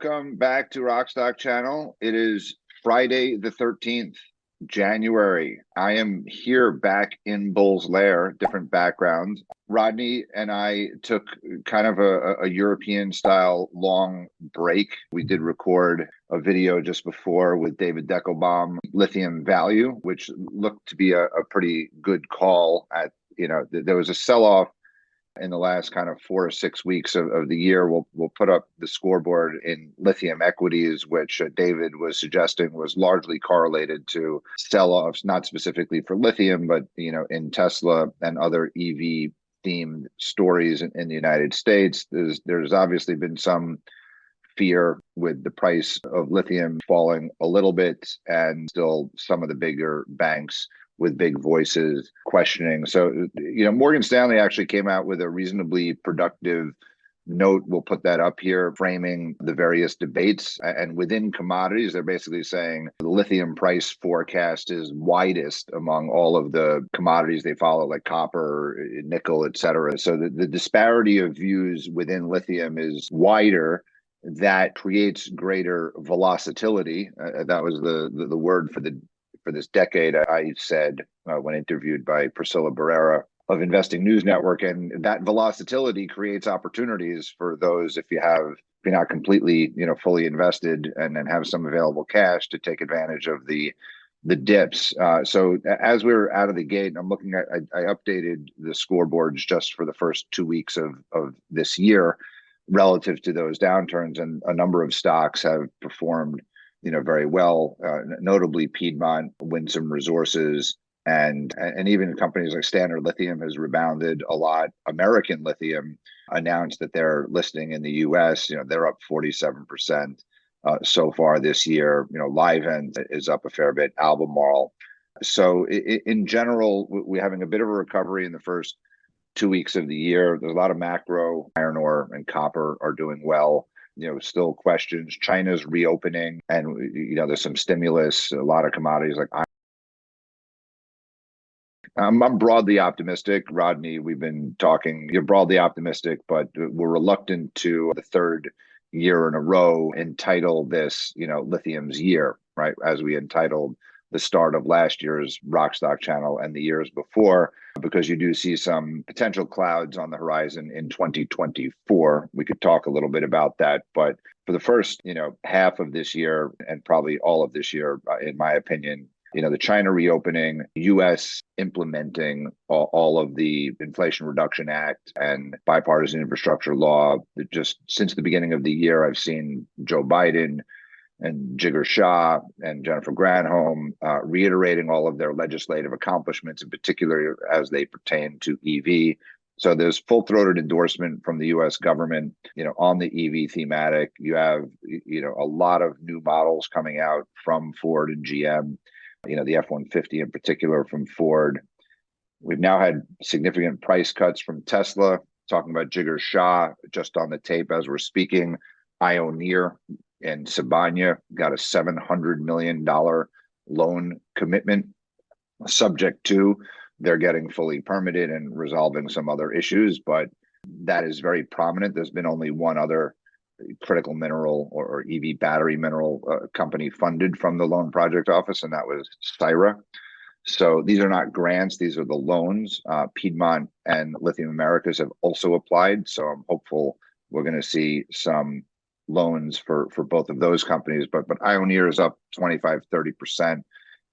welcome back to Rockstock Channel. It is Friday the 13th, January. I am here back in Bull's Lair, different background. Rodney and I took kind of a European-style long break. We did record a video just before with David Deckelbaum, Lithium Value, which looked to be a pretty good call. There was a sell-off in the last kind of 4 or 6 weeks of the year. We'll put up the scoreboard in lithium equities, which David was suggesting was largely correlated to sell-offs, not specifically for lithium, but in Tesla and other EV themed stories in the United States. There's obviously been some fear with the price of lithium falling a little bit, and still some of the bigger banks with big voices questioning. So, Morgan Stanley actually came out with a reasonably productive note. We'll put that up here, framing the various debates. And within commodities, they're basically saying the lithium price forecast is widest among all of the commodities they follow, like copper, nickel, et cetera. So the disparity of views within lithium is wider. That creates greater volatility. That was the word for this decade, I said when interviewed by Priscilla Barrera of Investing News Network. And that volatility creates opportunities for those, if you're not completely, fully invested and have some available cash to take advantage of the dips. So as we were out of the gate, I'm looking at, I updated the scoreboards just for the first 2 weeks of this year relative to those downturns, and a number of stocks have performed very well, notably Piedmont, Winsome Resources, and even companies like Standard Lithium has rebounded a lot. American Lithium announced that they're listing in the U.S. They're up 47% so far this year. Livent is up a fair bit, Albemarle. So in general, we're having a bit of a recovery in the first 2 weeks of the year. There's a lot of macro. Iron ore and copper are doing well. Still questions. China's reopening, and there's some stimulus. A lot of commodities like I'm broadly optimistic. Rodney, we've been talking. You're broadly optimistic, but we're reluctant to, the third year in a row, entitle this lithium's year, right? As we entitled the start of last year's Rockstock Channel and the years before, because you do see some potential clouds on the horizon in 2024. We could talk a little bit about that, but for the first, half of this year and probably all of this year, in my opinion, the China reopening, U.S. implementing all of the Inflation Reduction Act and bipartisan infrastructure law. Just since the beginning of the year, I've seen Joe Biden and Jigar Shah and Jennifer Granholm reiterating all of their legislative accomplishments, in particular as they pertain to EV. So there's full-throated endorsement from the U.S. government, on the EV thematic. You have, a lot of new models coming out from Ford and GM, the F-150 in particular from Ford. We've now had significant price cuts from Tesla. Talking about Jigar Shah, just on the tape as we're speaking, Ioneer and Sibanye got a $700 million loan commitment, subject to they're getting fully permitted and resolving some other issues, but that is very prominent. There's been only one other critical mineral or EV battery mineral company funded from the Loan Project Office, and that was Syra. So these are not grants, these are the loans. Piedmont and Lithium Americas have also applied, so I'm hopeful we're going to see some loans for both of those companies. But Ioneer is up 25-30%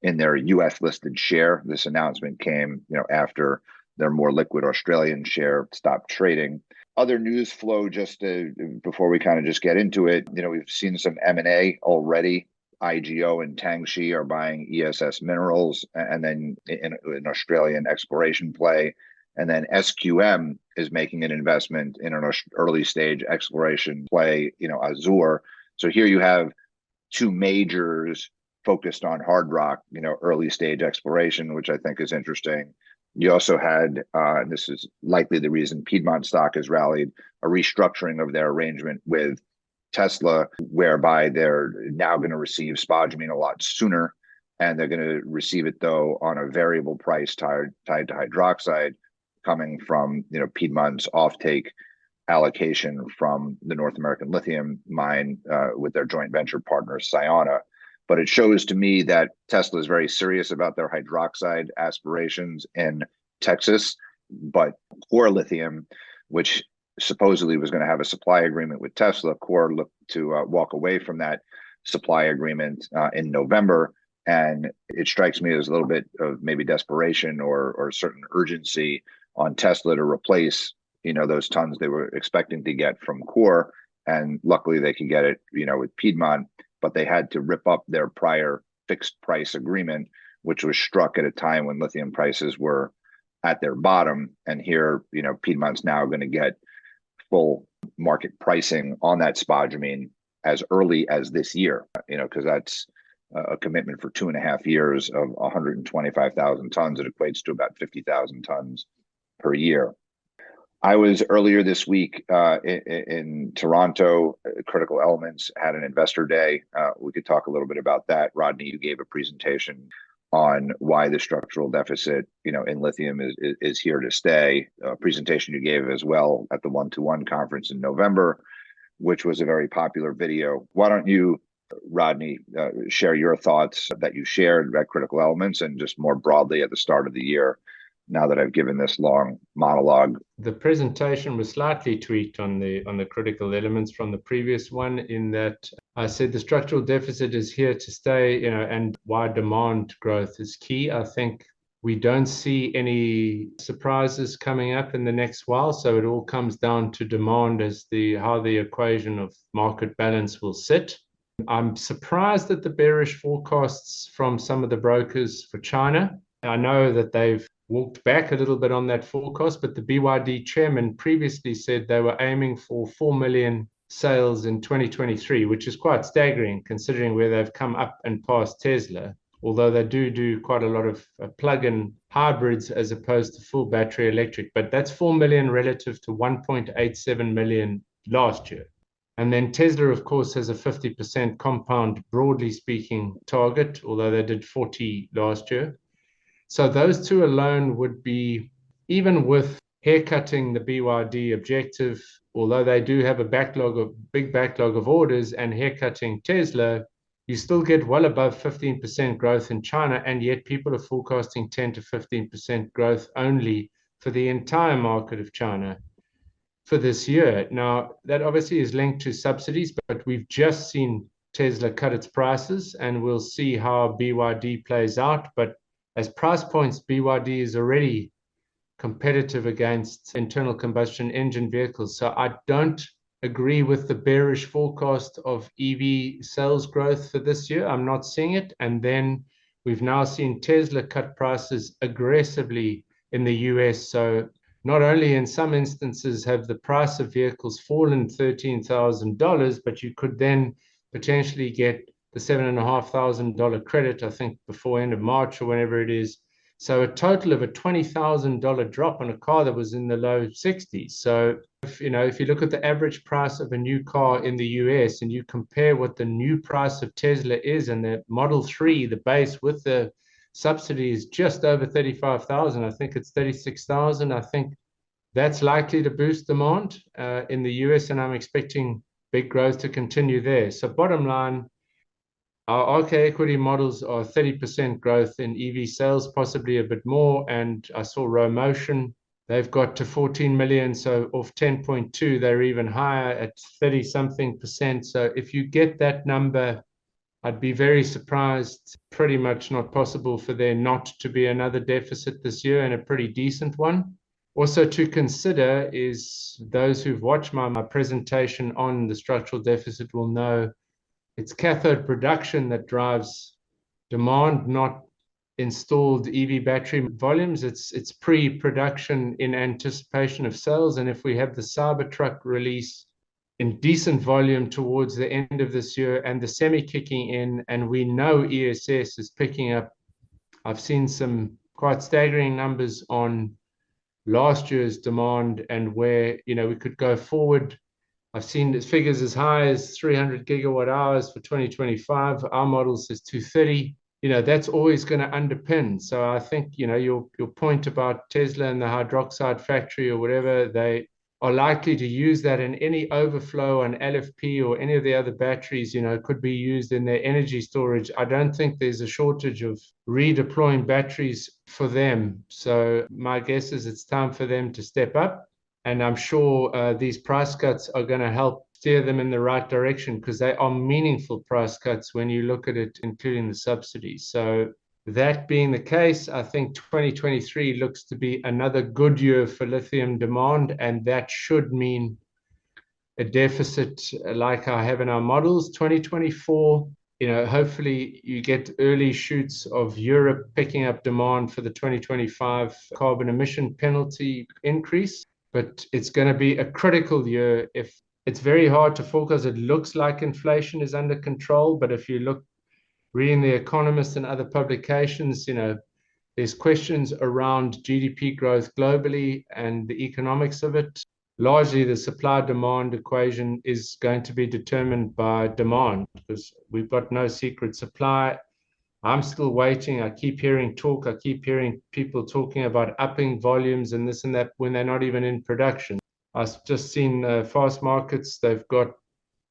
in their US listed share. This announcement came after their more liquid Australian share stopped trading. Other news flow, just before we kind of just get into it, we've seen some M&A already. IGO and Tangxi are buying ESS Minerals, and then in Australian exploration play. And then SQM is making an investment in an early stage exploration play, Azure. So here you have two majors focused on hard rock, early stage exploration, which I think is interesting. You also had, and this is likely the reason Piedmont stock has rallied, a restructuring of their arrangement with Tesla, whereby they're now going to receive spodumene a lot sooner, and they're going to receive it, though, on a variable price tied to hydroxide, coming from Piedmont's offtake allocation from the North American lithium mine with their joint venture partner, Sayona. But it shows to me that Tesla is very serious about their hydroxide aspirations in Texas. But Core Lithium, which supposedly was going to have a supply agreement with Tesla, Core looked to walk away from that supply agreement in November. And it strikes me as a little bit of maybe desperation or certain urgency on Tesla to replace, those tons they were expecting to get from Core. And luckily they could get it, with Piedmont, but they had to rip up their prior fixed price agreement, which was struck at a time when lithium prices were at their bottom. And here, Piedmont's now going to get full market pricing on that spodumene as early as this year, because that's a commitment for 2.5 years of 125,000 tons. It equates to about 50,000 tons per year. I was earlier this week in Toronto. Critical Elements had an investor day. We could talk a little bit about that. Rodney, you gave a presentation on why the structural deficit, in lithium is here to stay. A presentation you gave as well at the 1-to-1 conference in November, which was a very popular video. Why don't you, Rodney, share your thoughts that you shared at Critical Elements and just more broadly at the start of the year, now that I've given this long monologue? The presentation was slightly tweaked on the critical elements from the previous one, in that I said the structural deficit is here to stay, and why demand growth is key. I think we don't see any surprises coming up in the next while, so it all comes down to demand as how the equation of market balance will sit. I'm surprised at the bearish forecasts from some of the brokers for China. I know that they've walked back a little bit on that forecast, but the BYD chairman previously said they were aiming for 4 million sales in 2023, which is quite staggering considering where they've come up and past Tesla, although they do quite a lot of plug-in hybrids as opposed to full battery electric. But that's 4 million relative to 1.87 million last year. And then Tesla, of course, has a 50% compound, broadly speaking, target, although they did 40 last year. So those two alone would be, even with haircutting the BYD objective, although they do have a big backlog of orders, and haircutting Tesla, you still get well above 15% growth in China, and yet people are forecasting 10 to 15% growth only for the entire market of China for this year. Now, that obviously is linked to subsidies, but we've just seen Tesla cut its prices, and we'll see how BYD plays out. But as price points, BYD is already competitive against internal combustion engine vehicles. So I don't agree with the bearish forecast of EV sales growth for this year. I'm not seeing it. And then we've now seen Tesla cut prices aggressively in the US. So not only in some instances have the price of vehicles fallen $13,000, but you could then potentially get the $7,500 credit, I think, before end of March or whenever it is. So a total of a $20,000 drop on a car that was in the low 60s. So if you look at the average price of a new car in the US and you compare what the new price of Tesla is, and the Model 3, the base with the subsidy, is just over 35,000. I think it's 36,000. I think that's likely to boost demand in the US, and I'm expecting big growth to continue there. So bottom line, our RK equity models are 30% growth in EV sales, possibly a bit more. And I saw Motion, they've got to 14 million. So off 10.2, they're even higher at 30 something percent. So if you get that number, I'd be very surprised. Pretty much not possible for there not to be another deficit this year, and a pretty decent one. Also to consider is, those who've watched my presentation on the structural deficit will know it's cathode production that drives demand, not installed EV battery volumes. It's pre-production in anticipation of sales. And if we have the Cybertruck release in decent volume towards the end of this year, and the semi kicking in, and we know ESS is picking up. I've seen some quite staggering numbers on last year's demand and where we could go forward. I've seen figures as high as 300 gigawatt hours for 2025. Our model says 230. That's always going to underpin. So I think your point about Tesla and the hydroxide factory or whatever, are likely to use that, and any overflow on LFP or any of the other batteries, could be used in their energy storage. I don't think there's a shortage of redeploying batteries for them. So my guess is it's time for them to step up. And I'm sure these price cuts are going to help steer them in the right direction, because they are meaningful price cuts when you look at it, including the subsidies. So that being the case, I think 2023 looks to be another good year for lithium demand, and that should mean a deficit like I have in our models. 2024, hopefully you get early shoots of Europe picking up demand for the 2025 carbon emission penalty increase, but it's going to be a critical year. If it's very hard to forecast, it looks like inflation is under control, but if you look reading The Economist and other publications, there's questions around GDP growth globally and the economics of it. Largely, the supply-demand equation is going to be determined by demand, because we've got no secret supply. I'm still waiting. I keep hearing people talking about upping volumes and this and that when they're not even in production. I've just seen Fast Markets. They've got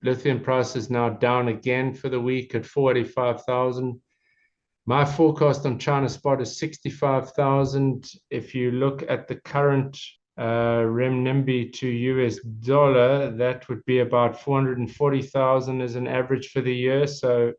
lithium prices now down again for the week at 485,000. My forecast on China spot is 65,000. If you look at the current renminbi to US dollar, that would be about 440,000 as an average for the year. So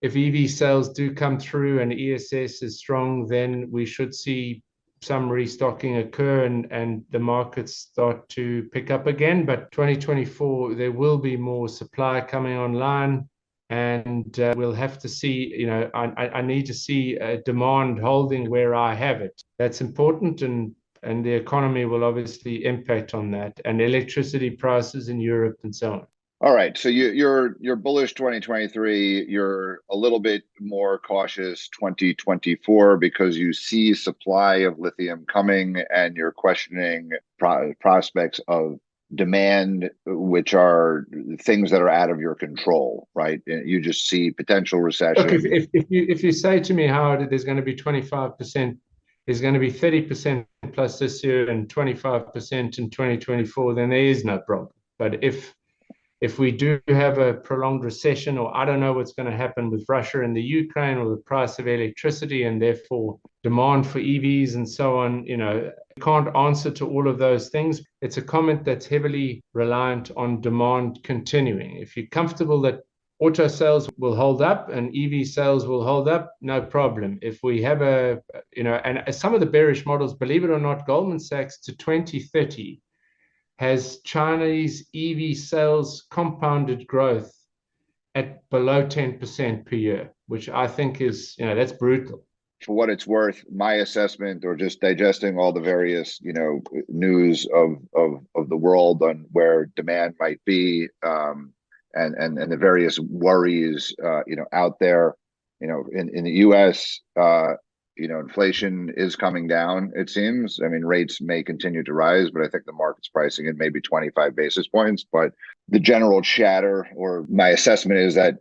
if EV sales do come through and ESS is strong, then we should see some restocking occur and the markets start to pick up again. But 2024, there will be more supply coming online, and we'll have to see, I need to see demand holding where I have it. That's important, and the economy will obviously impact on that, and electricity prices in Europe and so on. All right, so you're bullish 2023. You're a little bit more cautious 2024 because you see supply of lithium coming, and you're questioning prospects of demand, which are things that are out of your control, right? You just see potential recession. Look, if you say to me, Howard, there's going to be 25%, there's going to be 30% plus this year and 25% in 2024, then there is no problem. But if we do have a prolonged recession, or I don't know what's going to happen with Russia and the Ukraine, or the price of electricity and therefore demand for EVs and so on, can't answer to all of those things. It's a comment that's heavily reliant on demand continuing. If you're comfortable that auto sales will hold up and EV sales will hold up, no problem. If we have and some of the bearish models, believe it or not, Goldman Sachs to 2030 has Chinese EV sales compounded growth at below 10% per year, which I think is, that's brutal. For what it's worth, my assessment, or just digesting all the various, news of the world on where demand might be, and the various worries, out there, in the U.S., inflation is coming down, it seems. I mean, rates may continue to rise, but I think the market's pricing in maybe 25 basis points. But the general chatter, or my assessment, is that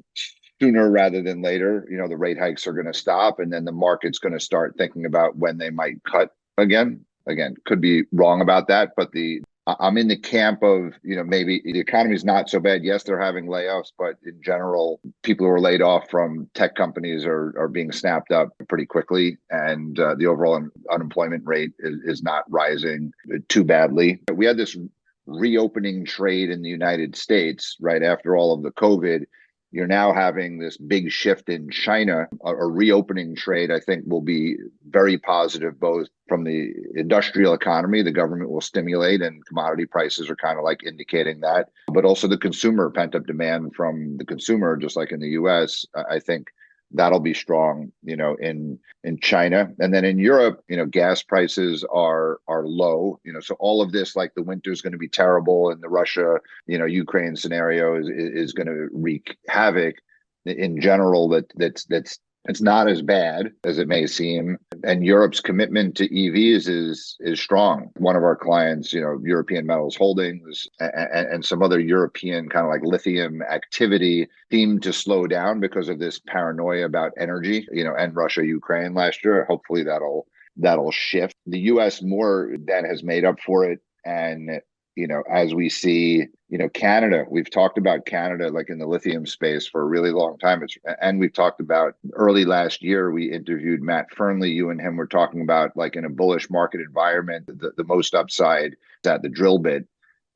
sooner rather than later, the rate hikes are going to stop, and then the market's going to start thinking about when they might cut again. Again, could be wrong about that, but I'm in the camp of, maybe the economy's not so bad. Yes, they're having layoffs, but in general, people who are laid off from tech companies are being snapped up pretty quickly. And the overall unemployment rate is not rising too badly. We had this reopening trade in the United States right after all of the COVID. You're now having this big shift in China. A reopening trade, I think, will be very positive, both from the industrial economy, the government will stimulate, and commodity prices are kind of like indicating that, but also the consumer, pent-up demand from the consumer, just like in the US. I think that'll be strong, in China. And then in Europe, gas prices are low, so all of this, like the winter's going to be terrible, and the Russia, Ukraine scenario is going to wreak havoc. In general, that's it's not as bad as it may seem. And Europe's commitment to EVs is strong. One of our clients, European Metals Holdings, and some other European kind of like lithium activity seemed to slow down because of this paranoia about energy, and Russia, Ukraine last year. Hopefully that'll shift. The US more than has made up for it. And as we see, Canada, we've talked about Canada like in the lithium space for a really long time. And we've talked about early last year, we interviewed Matt Fernley. You and him were talking about like in a bullish market environment, the most upside is at the drill bit.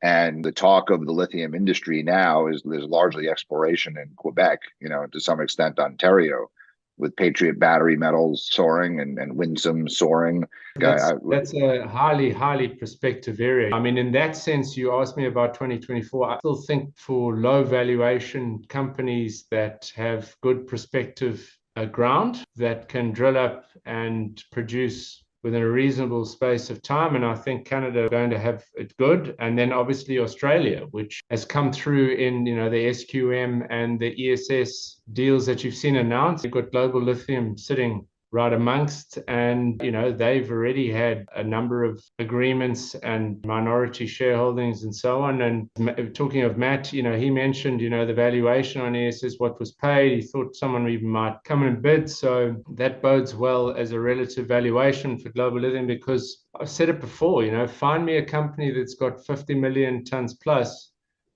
And the talk of the lithium industry now is there's largely exploration in Quebec, to some extent Ontario, with Patriot Battery Metals soaring and Winsome soaring. That's a highly prospective area. I mean, in that sense, you asked me about 2024. I still think for low valuation companies that have good prospective ground that can drill up and produce within a reasonable space of time. And I think Canada are going to have it good. And then obviously Australia, which has come through in, the SQM and the ESS deals that you've seen announced. You've got Global Lithium sitting right amongst, and they've already had a number of agreements and minority shareholdings and so on. And talking of Matt, he mentioned the valuation on ESS, what was paid. He thought someone even might come and bid, so that bodes well as a relative valuation for Global Lithium, because I've said it before, find me a company that's got 50 million tons plus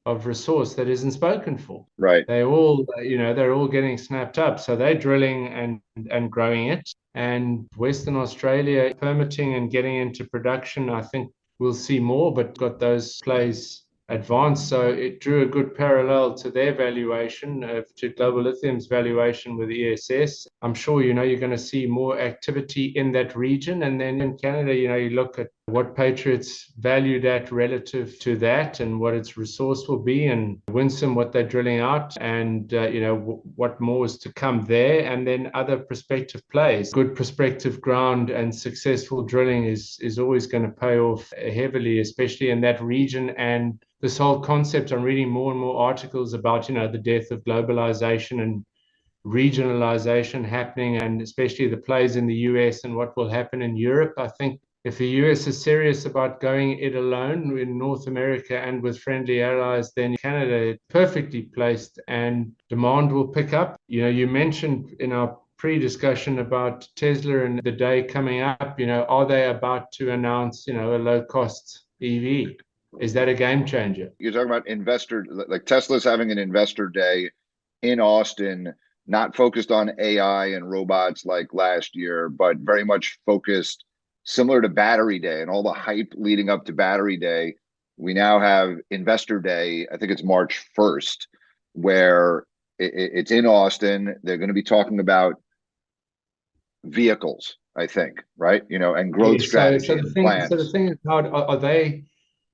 of resource that isn't spoken for. Right. They all, they're all getting snapped up. So they're drilling and growing it. And Western Australia permitting and getting into production, I think we'll see more, but got those plays advanced. So it drew a good parallel to their valuation, to Global Lithium's valuation with ESS. I'm sure, you're going to see more activity in that region. And then in Canada, you look at what Patriot's valued at relative to that and what its resource will be, and Winsome, what they're drilling out, and what more is to come there, and then other prospective plays. Good prospective ground and successful drilling is always going to pay off heavily, especially in that region. And this whole concept, I'm reading more and more articles about, the death of globalization and regionalization happening, and especially the plays in the US and what will happen in Europe. I think if the US is serious about going it alone in North America and with friendly allies, then Canada is perfectly placed and demand will pick up. You mentioned in our pre-discussion about Tesla and the day coming up, are they about to announce, a low-cost EV? Is that a game changer? You're talking about investor, like Tesla's having an investor day in Austin, not focused on AI and robots like last year, but very much focused similar to Battery Day and all the hype leading up to Battery Day. We now have Investor Day, I think it's March 1st, where it's in Austin. They're going to be talking about vehicles, I think, right? And growth strategy. So the thing is, are they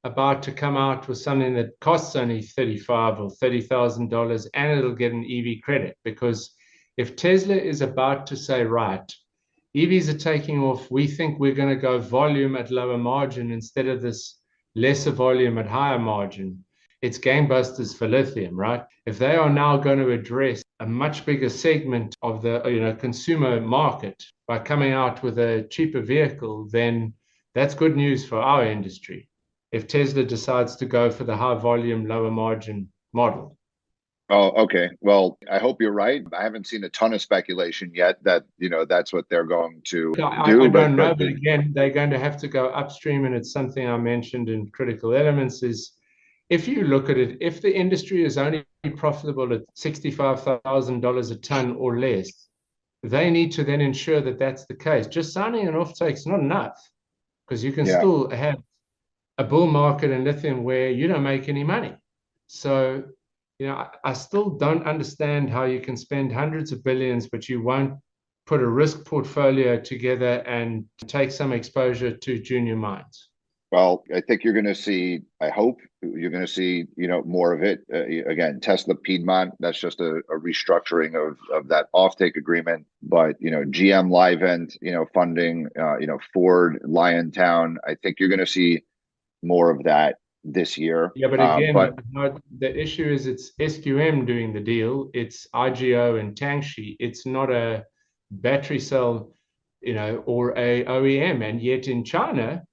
about to come out with something that costs only $35,000 or $30,000 and it'll get an EV credit? Because if Tesla is about to say, right, EVs are taking off, we think we're going to go volume at lower margin instead of this lesser volume at higher margin, it's gangbusters for lithium, right? If they are now going to address a much bigger segment of the consumer market by coming out with a cheaper vehicle, then that's good news for our industry. If Tesla decides to go for the high volume, lower margin model. Oh, okay. Well, I hope you're right. I haven't seen a ton of speculation yet that, that's what they're going to do. I don't know, but again, they're going to have to go upstream. And it's something I mentioned in Critical Elements is, if you look at it, if the industry is only profitable at $65,000 a ton or less, they need to then ensure that that's the case. Just signing an offtake is not enough, because you can still have a bull market in lithium where you don't make any money. So, I still don't understand how you can spend hundreds of billions, but you won't put a risk portfolio together and take some exposure to junior mines. Well, I think you're going to see, I hope you're going to see, more of it. Again, Tesla Piedmont, that's just a restructuring of that offtake agreement. But, GM Livent, funding, Ford, Liontown, I think you're going to see more of that this year. Yeah, but again, the issue is it's SQM doing the deal. It's IGO and Tangxi. It's not a battery cell, or a OEM. And yet in China,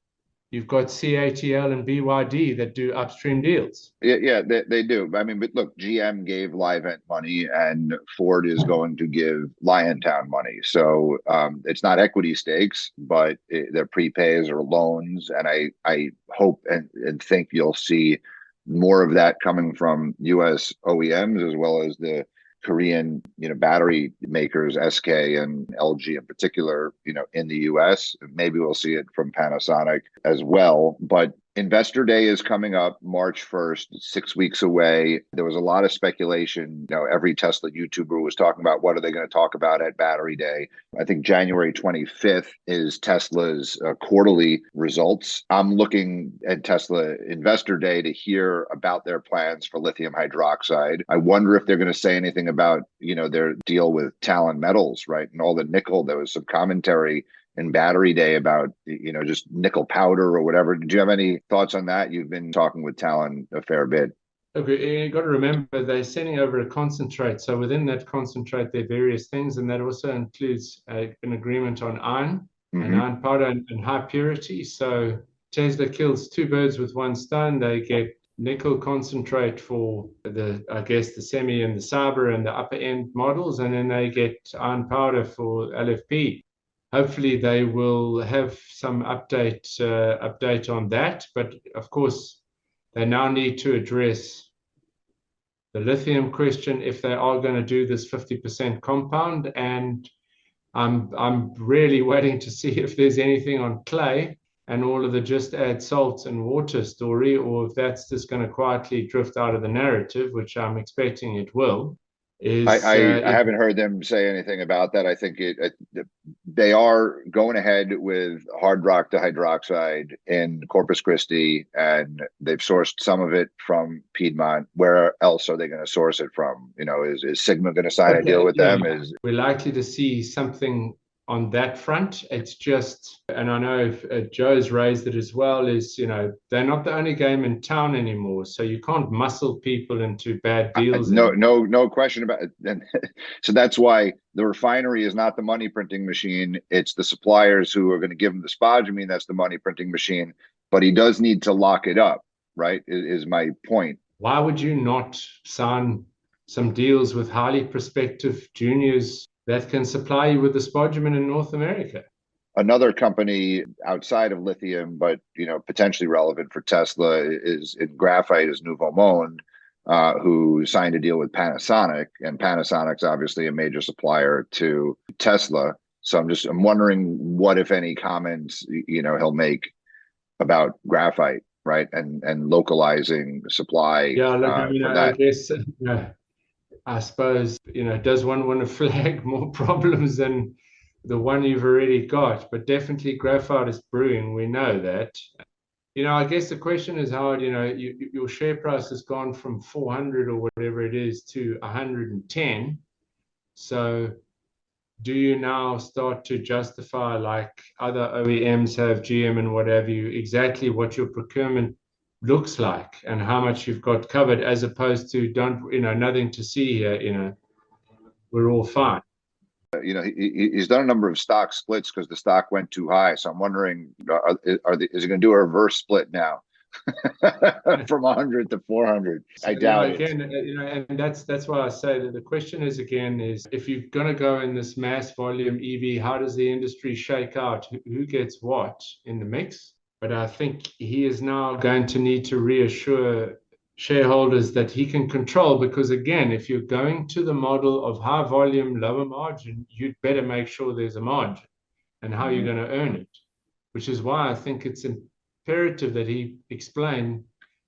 you've got CATL and BYD that do upstream deals. Yeah, they do. I mean, but look, GM gave Livent money, and Ford is going to give Liontown money. So it's not equity stakes, but they're prepays or loans. And I hope and think you'll see more of that coming from U.S. OEMs as well as the Korean, battery makers, SK and LG in particular, in the US. Maybe we'll see it from Panasonic as well. But Investor Day is coming up March 1st, 6 weeks away. There was a lot of speculation. Every Tesla YouTuber was talking about what are they going to talk about at Battery Day. I think January 25th is Tesla's quarterly results. I'm looking at Tesla Investor Day to hear about their plans for lithium hydroxide. I wonder if they're going to say anything about, their deal with Talon Metals, right? And all the nickel. There was some commentary in Battery Day about, just nickel powder or whatever. Did you have any thoughts on that? You've been talking with Talon a fair bit. Okay, you got to remember they're sending over a concentrate. So within that concentrate, there are various things, and that also includes an agreement on iron and iron powder and high purity. So Tesla kills two birds with one stone. They get nickel concentrate for the semi and the Cyber and the upper end models, and then they get iron powder for LFP. Hopefully they will have some update on that. But of course, they now need to address the lithium question if they are going to do this 50% compound. And I'm really waiting to see if there's anything on clay and all of the just add salt and water story, or if that's just going to quietly drift out of the narrative, which I'm expecting it will. I haven't heard them say anything about that. I think they are going ahead with hard rock to hydroxide in Corpus Christi, and they've sourced some of it from Piedmont. Where else are they going to source it from? Is Sigma going to sign a deal with them? We're likely to see something on that front. It's just, and I know if Joe's raised it as well, is, they're not the only game in town anymore. So you can't muscle people into bad deals. No question about it. And so that's why the refinery is not the money printing machine. It's the suppliers who are going to give him the spodumene. That's the money printing machine. But he does need to lock it up, right? Is my point. Why would you not sign some deals with highly prospective juniors that can supply you with the spodumene in North America? Another company outside of lithium, but potentially relevant for Tesla, is in graphite, is Nouveau Monde, who signed a deal with Panasonic, and Panasonic's obviously a major supplier to Tesla. So I'm wondering what, if any, comments he'll make about graphite, right, and localizing supply. Yeah, look, I guess. I suppose, does one want to flag more problems than the one you've already got? But definitely graphite is brewing. We know that. I guess the question is, Howard, your share price has gone from 400 or whatever it is to 110. So do you now start to justify, like other OEMs have, GM and what have you, exactly what your procurement looks like and how much you've got covered, as opposed to nothing to see here, we're all fine. He's done a number of stock splits because the stock went too high. So I'm wondering, is he going to do a reverse split now from 100 to 400? So, I doubt it. And that's why I say that the question is if you're going to go in this mass volume EV, how does the industry shake out? Who gets what in the mix? But I think he is now going to need to reassure shareholders that he can control, because again, if you're going to the model of high volume, lower margin, you'd better make sure there's a margin and how you're going to earn it, which is why I think it's imperative that he explain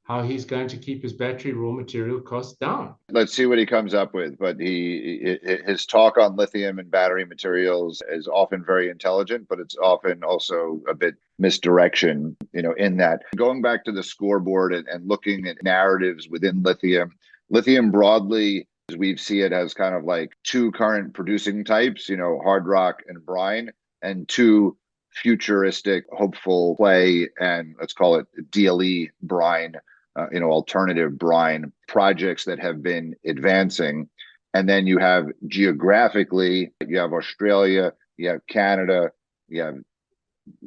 how he's going to keep his battery raw material costs down. Let's see what he comes up with. But his talk on lithium and battery materials is often very intelligent, but it's often also a bit misdirection, in that. Going back to the scoreboard and looking at narratives within lithium broadly, as we see it, as kind of like two current producing types, hard rock and brine, and two futuristic, hopeful clay and, let's call it, DLE brine, alternative brine projects that have been advancing. And then you have geographically, you have Australia, you have Canada, you have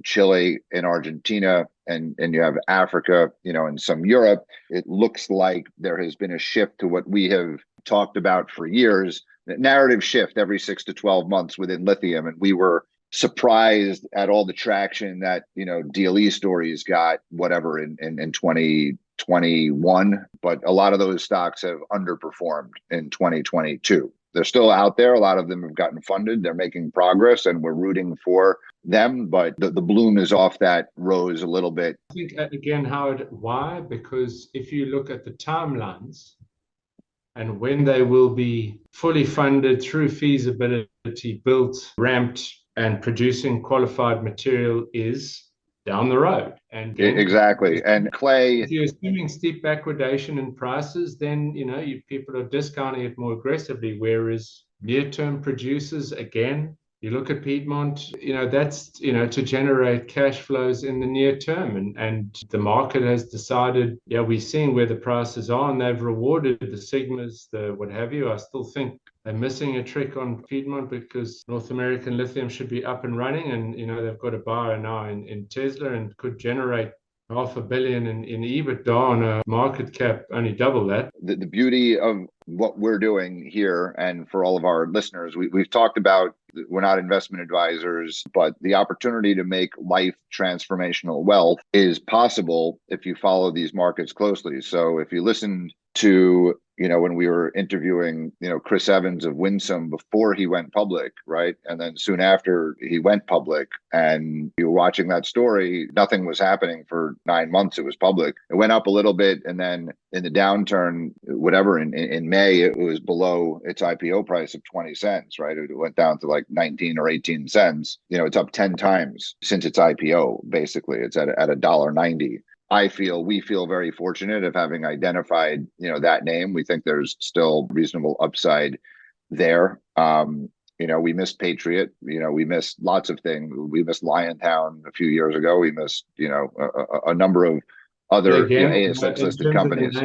Chile and Argentina, and you have Africa, and some Europe. It looks like there has been a shift to what we have talked about for years, narrative shift every 6 to 12 months within lithium. And we were surprised at all the traction that, DLE stories got, whatever, in 2021. But a lot of those stocks have underperformed in 2022. They're still out there. A lot of them have gotten funded. They're making progress, and we're rooting for them. But the bloom is off that rose a little bit. I think, again, Howard, why? Because if you look at the timelines and when they will be fully funded through feasibility, built, ramped, and producing qualified material is down the road. And again, exactly. And clay, if you're assuming steep backwardation in prices, then people are discounting it more aggressively. Whereas near-term producers, again, you look at Piedmont, that's to generate cash flows in the near term, and the market has decided, we're seeing where the prices are, and they've rewarded the Sigmas, the what have you. I still think they're missing a trick on Piedmont, because North American Lithium should be up and running, and they've got a buyer now in Tesla and could generate $500 million in EBITDA on a market cap only double that. The beauty of what we're doing here, and for all of our listeners, we've talked about, we're not investment advisors, but the opportunity to make life transformational wealth is possible if you follow these markets closely. So if you listen to, when we were interviewing, Chris Evans of Winsome before he went public, right? And then soon after he went public, and you were watching that story, nothing was happening for 9 months. It was public. It went up a little bit. And then in the downturn, whatever, in May, it was below its IPO price of 20 cents, right? It went down to like 19 or 18 cents. It's up 10 times since its IPO. Basically, it's at $1.90. We feel very fortunate of having identified, that name. We think there's still reasonable upside there. We missed Patriot. We missed lots of things. We missed Liontown a few years ago. We missed, a number of other ASX listed companies.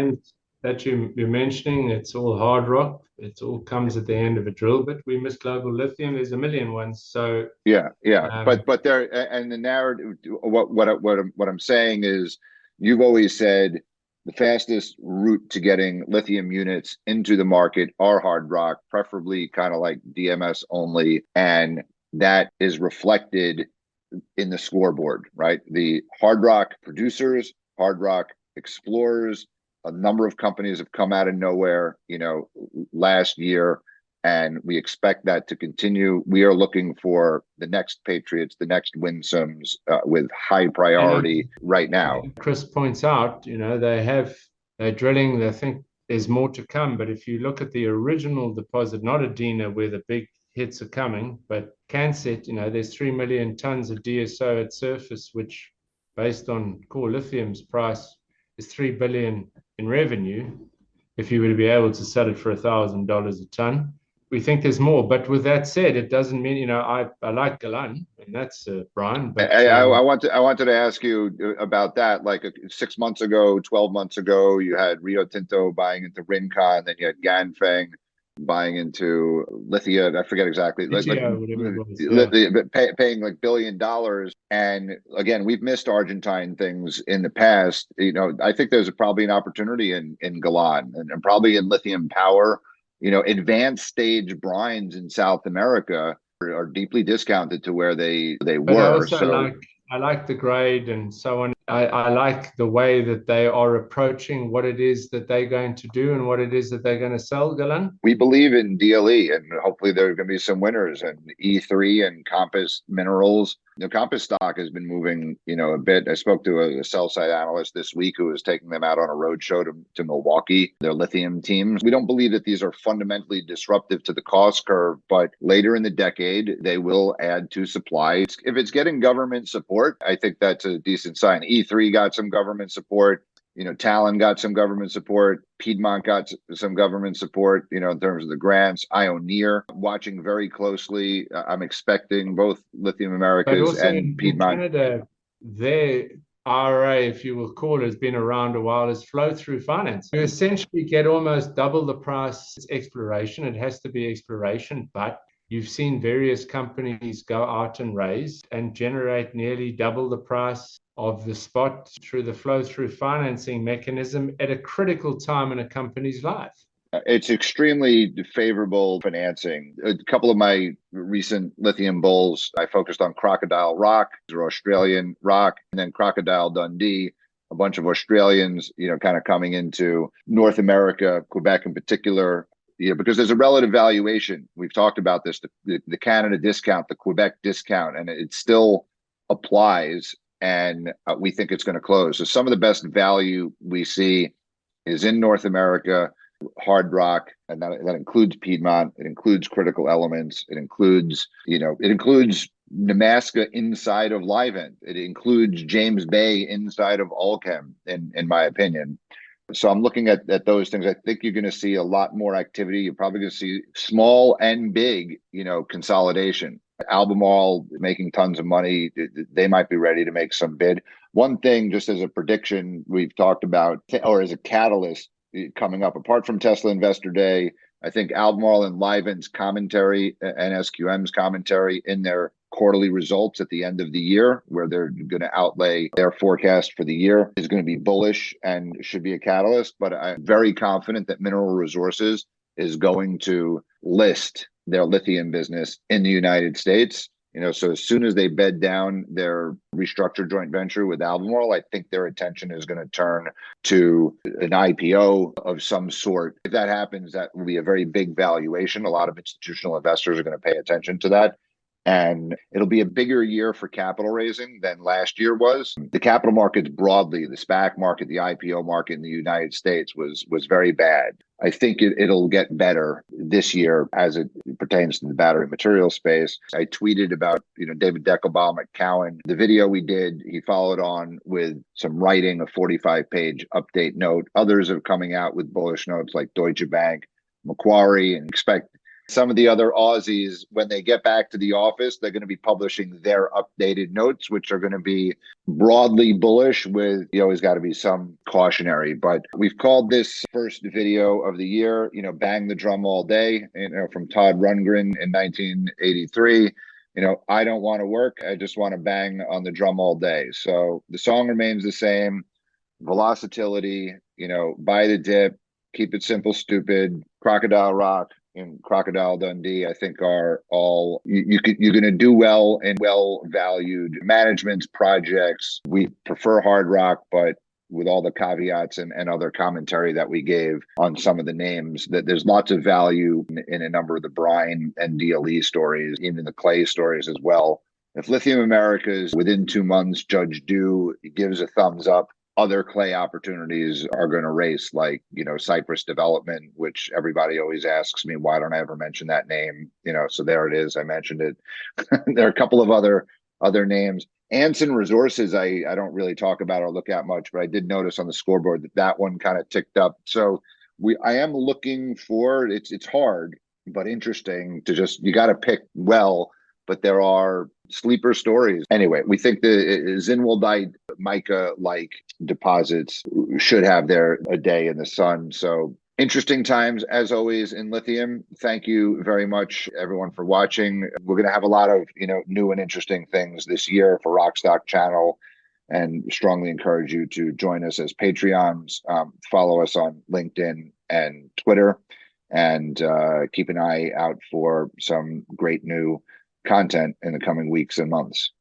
That you're mentioning, it's all hard rock. It all comes at the end of a drill bit. We missed Global Lithium. There's a million ones. So but there, and the narrative. What I'm saying is, you've always said the fastest route to getting lithium units into the market are hard rock, preferably kind of like DMS only, and that is reflected in the scoreboard, right? The hard rock producers, hard rock explorers. A number of companies have come out of nowhere, last year, and we expect that to continue. We are looking for the next Patriots, the next Winsomes, with high priority right now. Chris points out, they're drilling. They think there's more to come. But if you look at the original deposit, not Adina, where the big hits are coming, but Canset, there's 3 million tons of DSO at surface, which, based on core lithium's price, is $3 billion in revenue if you were to be able to sell it for $1,000 a ton. We think there's more, but with that said, it doesn't mean, I like Galan, and that's Brian. But I wanted to ask you about that. Like 6 months ago, 12 months ago, you had Rio Tinto buying into Rincon, then you had Ganfeng buying into Lithia. I forget exactly. Paying like $1 billion. And again, we've missed Argentine things in the past. I think there's probably an opportunity in Galan and probably in lithium power. Advanced stage brines in South America are deeply discounted to where they were. I like the grade and so on. I like the way that they are approaching what it is that they're going to do and what it is that they're going to sell, Galan. We believe in DLE, and hopefully there are going to be some winners, and E3 and Compass Minerals. The Compass stock has been moving, a bit. I spoke to a sell side analyst this week who was taking them out on a roadshow to Milwaukee, their lithium teams. We don't believe that these are fundamentally disruptive to the cost curve, but later in the decade, they will add to supply. If it's getting government support, I think that's a decent sign. E3 got some government support. Talon got some government support. Piedmont got some government support, in terms of the grants. Ioneer, watching very closely. I'm expecting both Lithium Americas and Piedmont. Canada, their IRA, if you will call it, has been around a while, is flow through finance. You essentially get almost double the price. It's exploration. It has to be exploration, but you've seen various companies go out and raise and generate nearly double the price of the spot through the flow-through financing mechanism at a critical time in a company's life. It's extremely favorable financing. A couple of my recent lithium bulls, I focused on Crocodile Rock, or Australian rock, and then Crocodile Dundee, a bunch of Australians, kind of coming into North America, Quebec in particular, because there's a relative valuation. We've talked about this, the Canada discount, the Quebec discount, and it still applies. And we think it's going to close. So some of the best value we see is in North America, hard rock, and that includes Piedmont. It includes Critical Elements. It includes, Nemaska inside of Livent. It includes James Bay inside of Allchem, in my opinion. So I'm looking at those things. I think you're going to see a lot more activity. You're probably going to see small and big, consolidation. Albemarle making tons of money. They might be ready to make some bid. One thing, just as a prediction, we've talked about, or as a catalyst coming up, apart from Tesla Investor Day, I think Albemarle and Livent's commentary and SQM's commentary in their quarterly results at the end of the year, where they're going to outlay their forecast for the year, is going to be bullish and should be a catalyst. But I'm very confident that Mineral Resources is going to list their lithium business in the United States. So as soon as they bed down their restructured joint venture with Albemarle, I think their attention is going to turn to an IPO of some sort. If that happens, that will be a very big valuation. A lot of institutional investors are going to pay attention to that. And it'll be a bigger year for capital raising than last year was. The capital markets broadly, the SPAC market, the IPO market in the United States was very bad. I think it'll get better this year as it pertains to the battery material space. I tweeted about, David Deckelbaum at Cowen. The video we did, he followed on with some writing, a 45-page update note. Others are coming out with bullish notes like Deutsche Bank, Macquarie, and expect some of the other Aussies, when they get back to the office, they're going to be publishing their updated notes, which are going to be broadly bullish with, always got to be some cautionary. But we've called this first video of the year, Bang the Drum All Day, from Todd Rundgren in 1983. I don't want to work. I just want to bang on the drum all day. So the song remains the same. Volatility, buy the dip, keep it simple, stupid, Crocodile Rock, and Crocodile Dundee, I think, are all you're going to do well in well-valued managements, projects. We prefer hard rock, but with all the caveats and other commentary that we gave on some of the names, that there's lots of value in a number of the brine and DLE stories, even the clay stories as well. If Lithium Americas within 2 months, Judge Due gives a thumbs up, other clay opportunities are going to race, like, Cypress Development, which everybody always asks me, why don't I ever mention that name? So there it is. I mentioned it. There are a couple of other names. Anson Resources, I don't really talk about or look at much, but I did notice on the scoreboard that one kind of ticked up. So I am looking for, it's hard, but interesting to you got to pick well, but there are sleeper stories. Anyway, we think the Zinnwaldite mica-like deposits should have a day in the sun. So interesting times, as always, in lithium. Thank you very much, everyone, for watching. We're going to have a lot of, new and interesting things this year for Rockstock channel, and strongly encourage you to join us as Patreons. Follow us on LinkedIn and Twitter, and keep an eye out for some great new content in the coming weeks and months.